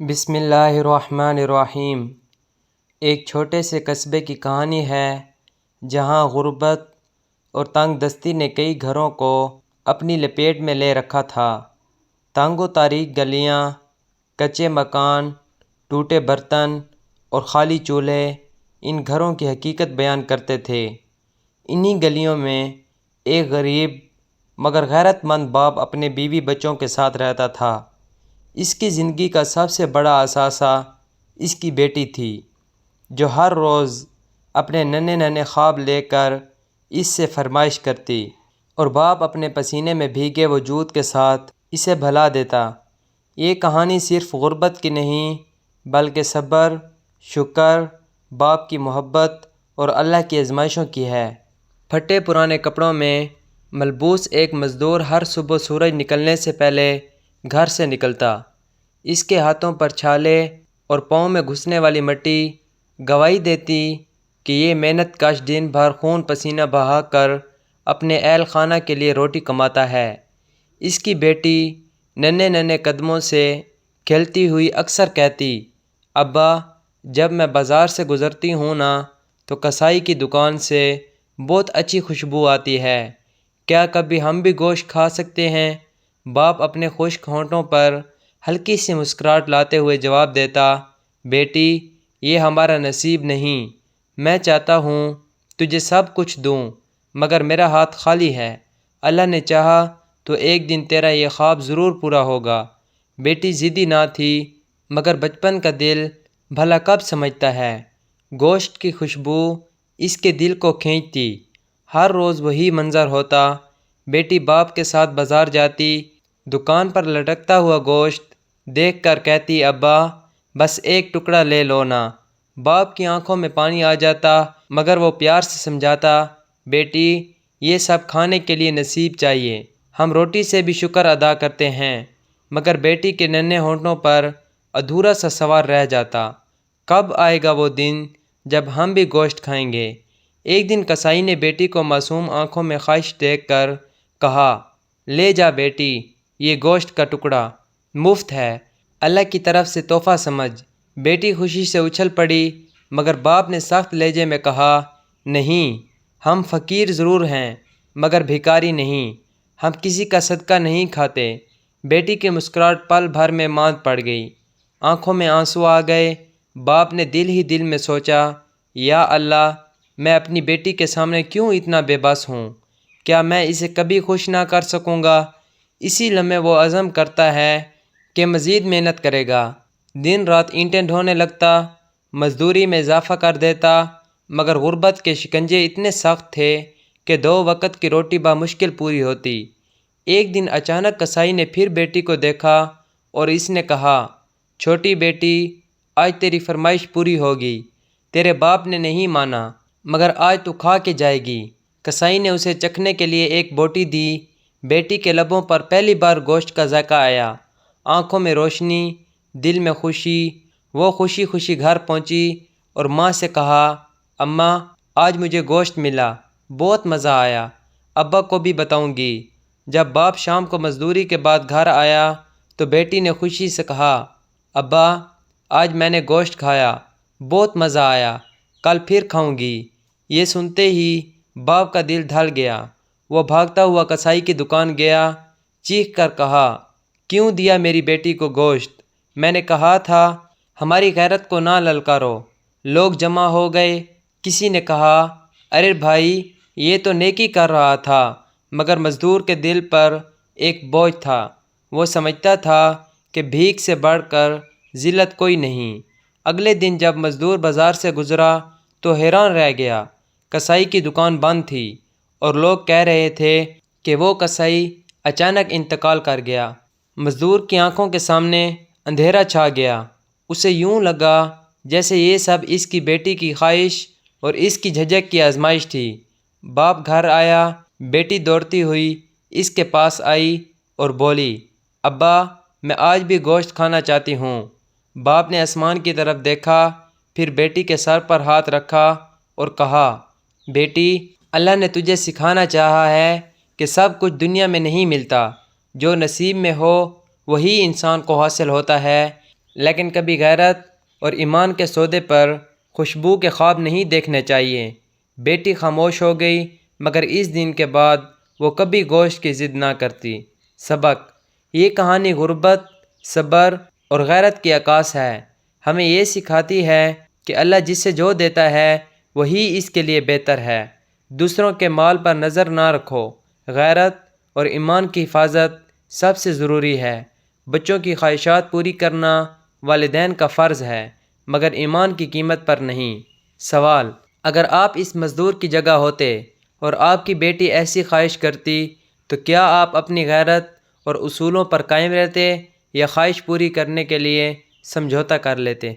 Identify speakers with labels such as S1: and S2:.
S1: بسم اللہ الرحمن الرحیم۔ ایک چھوٹے سے قصبے کی کہانی ہے جہاں غربت اور تنگ دستی نے کئی گھروں کو اپنی لپیٹ میں لے رکھا تھا۔ تنگ و تاریک گلیاں، کچے مکان، ٹوٹے برتن اور خالی چولہے ان گھروں کی حقیقت بیان کرتے تھے۔ انہی گلیوں میں ایک غریب مگر غیرت مند باپ اپنے بیوی بچوں کے ساتھ رہتا تھا۔ اس کی زندگی کا سب سے بڑا اثاثہ اس کی بیٹی تھی، جو ہر روز اپنے ننھے ننھے خواب لے کر اس سے فرمائش کرتی اور باپ اپنے پسینے میں بھیگے وجود کے ساتھ اسے بھلا دیتا۔ یہ کہانی صرف غربت کی نہیں بلکہ صبر، شکر، باپ کی محبت اور اللہ کی آزمائشوں کی ہے۔ پھٹے پرانے کپڑوں میں ملبوس ایک مزدور ہر صبح سورج نکلنے سے پہلے گھر سے نکلتا۔ اس کے ہاتھوں پر چھالے اور پاؤں میں گھسنے والی مٹی گواہی دیتی کہ یہ محنت کش دن بھر خون پسینہ بہا کر اپنے اہل خانہ کے لیے روٹی کماتا ہے۔ اس کی بیٹی ننھے ننھے قدموں سے کھیلتی ہوئی اکثر کہتی، ابا جب میں بازار سے گزرتی ہوں نا تو کسائی کی دکان سے بہت اچھی خوشبو آتی ہے، کیا کبھی ہم بھی گوشت کھا سکتے ہیں؟ باپ اپنے خشک ہونٹوں پر ہلکی سی مسکراہٹ لاتے ہوئے جواب دیتا، بیٹی یہ ہمارا نصیب نہیں، میں چاہتا ہوں تجھے سب کچھ دوں مگر میرا ہاتھ خالی ہے، اللہ نے چاہا تو ایک دن تیرا یہ خواب ضرور پورا ہوگا۔ بیٹی ضدی نہ تھی مگر بچپن کا دل بھلا کب سمجھتا ہے۔ گوشت کی خوشبو اس کے دل کو کھینچتی، ہر روز وہی منظر ہوتا، بیٹی باپ کے ساتھ بازار جاتی، دکان پر لٹکتا ہوا گوشت دیکھ کر کہتی، ابا بس ایک ٹکڑا لے لو نا۔ باپ کی آنکھوں میں پانی آ جاتا مگر وہ پیار سے سمجھاتا، بیٹی یہ سب کھانے کے لیے نصیب چاہیے، ہم روٹی سے بھی شکر ادا کرتے ہیں۔ مگر بیٹی کے ننھے ہونٹوں پر ادھورا سا سوال رہ جاتا، کب آئے گا وہ دن جب ہم بھی گوشت کھائیں گے؟ ایک دن کسائی نے بیٹی کو معصوم آنکھوں میں خواہش دیکھ کر کہا، لے جا بیٹی، یہ گوشت کا ٹکڑا مفت ہے، اللہ کی طرف سے تحفہ سمجھ۔ بیٹی خوشی سے اچھل پڑی مگر باپ نے سخت لہجے میں کہا، نہیں، ہم فقیر ضرور ہیں مگر بھکاری نہیں، ہم کسی کا صدقہ نہیں کھاتے۔ بیٹی کی مسکراہٹ پل بھر میں ماند پڑ گئی، آنکھوں میں آنسو آ گئے۔ باپ نے دل ہی دل میں سوچا، یا اللہ میں اپنی بیٹی کے سامنے کیوں اتنا بے بس ہوں، کیا میں اسے کبھی خوش نہ کر سکوں گا؟ اسی لمحے وہ عزم کرتا ہے کہ مزید محنت کرے گا، دن رات اینٹیں ڈھونے لگتا، مزدوری میں اضافہ کر دیتا، مگر غربت کے شکنجے اتنے سخت تھے کہ 2 وقت کی روٹی بمشکل پوری ہوتی۔ ایک دن اچانک کسائی نے پھر بیٹی کو دیکھا اور اس نے کہا، چھوٹی بیٹی آج تیری فرمائش پوری ہوگی، تیرے باپ نے نہیں مانا مگر آج تو کھا کے جائے گی۔ کسائی نے اسے چکھنے کے لیے ایک بوٹی دی، بیٹی کے لبوں پر پہلی بار گوشت کا ذائقہ آیا، آنکھوں میں روشنی، دل میں خوشی۔ وہ خوشی خوشی گھر پہنچی اور ماں سے کہا، اماں آج مجھے گوشت ملا، بہت مزہ آیا، ابا کو بھی بتاؤں گی۔ جب باپ شام کو مزدوری کے بعد گھر آیا تو بیٹی نے خوشی سے کہا، ابا آج میں نے گوشت کھایا، بہت مزہ آیا، کل پھر کھاؤں گی۔ یہ سنتے ہی باپ کا دل ڈھل گیا، وہ بھاگتا ہوا کسائی کی دکان گیا، چیخ کر کہا، کیوں دیا میری بیٹی کو گوشت؟ میں نے کہا تھا ہماری غیرت کو نہ للکارو۔ لوگ جمع ہو گئے، کسی نے کہا، ارے بھائی یہ تو نیکی کر رہا تھا، مگر مزدور کے دل پر ایک بوجھ تھا، وہ سمجھتا تھا کہ بھیک سے بڑھ کر ذلت کوئی نہیں۔ اگلے دن جب مزدور بازار سے گزرا تو حیران رہ گیا، کسائی کی دکان بند تھی اور لوگ کہہ رہے تھے کہ وہ کسائی اچانک انتقال کر گیا۔ مزدور کی آنکھوں کے سامنے اندھیرا چھا گیا، اسے یوں لگا جیسے یہ سب اس کی بیٹی کی خواہش اور اس کی جھجک کی آزمائش تھی۔ باپ گھر آیا، بیٹی دوڑتی ہوئی اس کے پاس آئی اور بولی، ابا میں آج بھی گوشت کھانا چاہتی ہوں۔ باپ نے آسمان کی طرف دیکھا، پھر بیٹی کے سر پر ہاتھ رکھا اور کہا، بیٹی اللہ نے تجھے سکھانا چاہا ہے کہ سب کچھ دنیا میں نہیں ملتا، جو نصیب میں ہو وہی انسان کو حاصل ہوتا ہے۔ لیکن کبھی غیرت اور ایمان کے سودے پر خوشبو کے خواب نہیں دیکھنے چاہیے۔ بیٹی خاموش ہو گئی، مگر اس دن کے بعد وہ کبھی گوشت کی ضد نہ کرتی۔ سبق: یہ کہانی غربت، صبر اور غیرت کی عکاس ہے۔ ہمیں یہ سکھاتی ہے کہ اللہ جسے جو دیتا ہے وہی اس کے لیے بہتر ہے۔ دوسروں کے مال پر نظر نہ رکھو۔ غیرت اور ایمان کی حفاظت سب سے ضروری ہے۔ بچوں کی خواہشات پوری کرنا والدین کا فرض ہے، مگر ایمان کی قیمت پر نہیں۔ سوال: اگر آپ اس مزدور کی جگہ ہوتے اور آپ کی بیٹی ایسی خواہش کرتی تو کیا آپ اپنی غیرت اور اصولوں پر قائم رہتے یا خواہش پوری کرنے کے لیے سمجھوتا کر لیتے؟